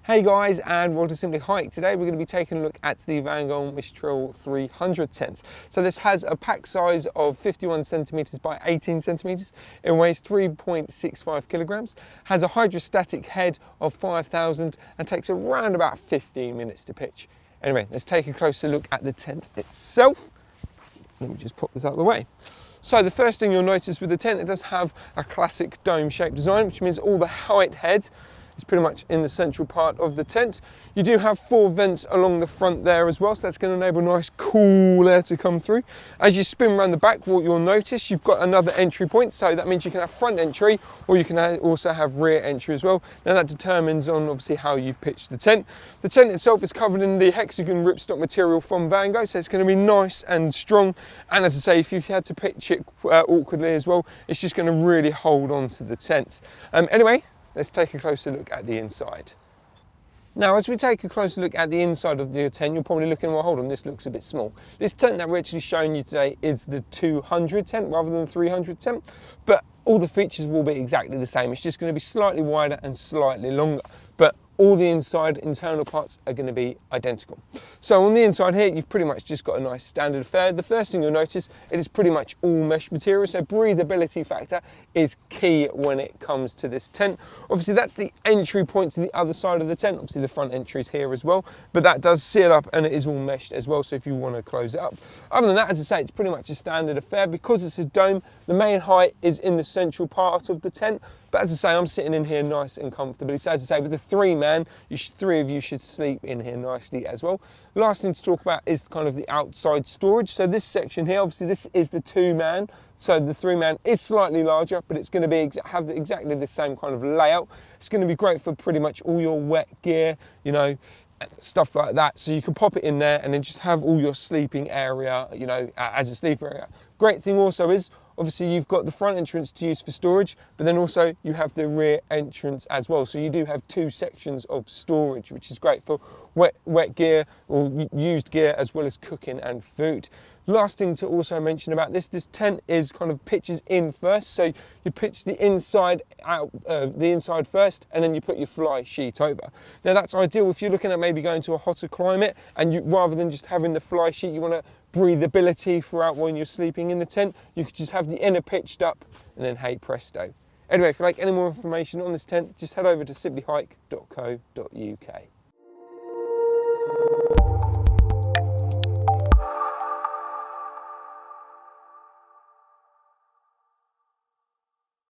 Hey guys, and welcome to Simply Hike. Today we're going to be taking a look at the Vango Mistral 300 tent. So this has a pack size of 51 centimeters by 18 centimeters. It weighs 3.65 kilograms, has a hydrostatic head of 5,000 and takes around about 15 minutes to pitch. Anyway, let's take a closer look at the tent itself. Let me just pop this out of the way. So the first thing you'll notice with the tent, it does have a classic dome-shaped design, which means all the height head is pretty much in the central part of the tent. You do have 4 vents along the front there as well, so that's going to enable nice cool air to come through. As you spin around the back, what you'll notice, you've got another entry point, so that means you can have front entry or you can also have rear entry as well. Now that determines on obviously how you've pitched the tent. The tent itself is covered in the hexagon ripstop material from Vango, so it's going to be nice and strong, and as I say, if you've had to pitch it awkwardly as well, it's just going to really hold on to the tent. Anyway, let's take a closer look at the inside. Now, as we take a closer look at the inside of the tent, you're probably looking, well, hold on, this looks a bit small. This tent that we're actually showing you today is the 200 tent rather than the 300 tent, but all the features will be exactly the same. It's just going to be slightly wider and slightly longer, but all the inside internal parts are going to be identical. So on the inside here, you've pretty much just got a nice standard affair. The first thing you'll notice, it is pretty much all mesh material, so breathability factor is key when it comes to this tent. Obviously that's the entry point to the other side of the tent. Obviously the front entry is here as well, but that does seal up and it is all meshed as well, so if you want to close it up. Other than that, as I say, it's pretty much a standard affair. Because it's a dome, the main height is in the central part of the tent. But as I say, I'm sitting in here nice and comfortably. So as I say, with the 3-man, 3 of you should sleep in here nicely as well. Last thing to talk about is kind of the outside storage. So this section here, obviously this is the 2-man. So the 3-man is slightly larger, but it's going to have exactly the same kind of layout. It's going to be great for pretty much all your wet gear, you know, stuff like that. So you can pop it in there and then just have all your sleeping area, you know, as a sleeping area. Great thing also is, obviously you've got the front entrance to use for storage, but then also you have the rear entrance as well. So you do have 2 sections of storage, which is great for wet gear or used gear, as well as cooking and food. Last thing to also mention about this tent is kind of pitches in first. So you pitch the inside out, the inside first, and then you put your fly sheet over. Now that's ideal if you're looking at maybe going to a hotter climate, and you, rather than just having the fly sheet, you want to breathability throughout when you're sleeping in the tent, you could just have the inner pitched up and then hey presto. Anyway, if you'd like any more information on this tent, just head over to simplyhike.co.uk.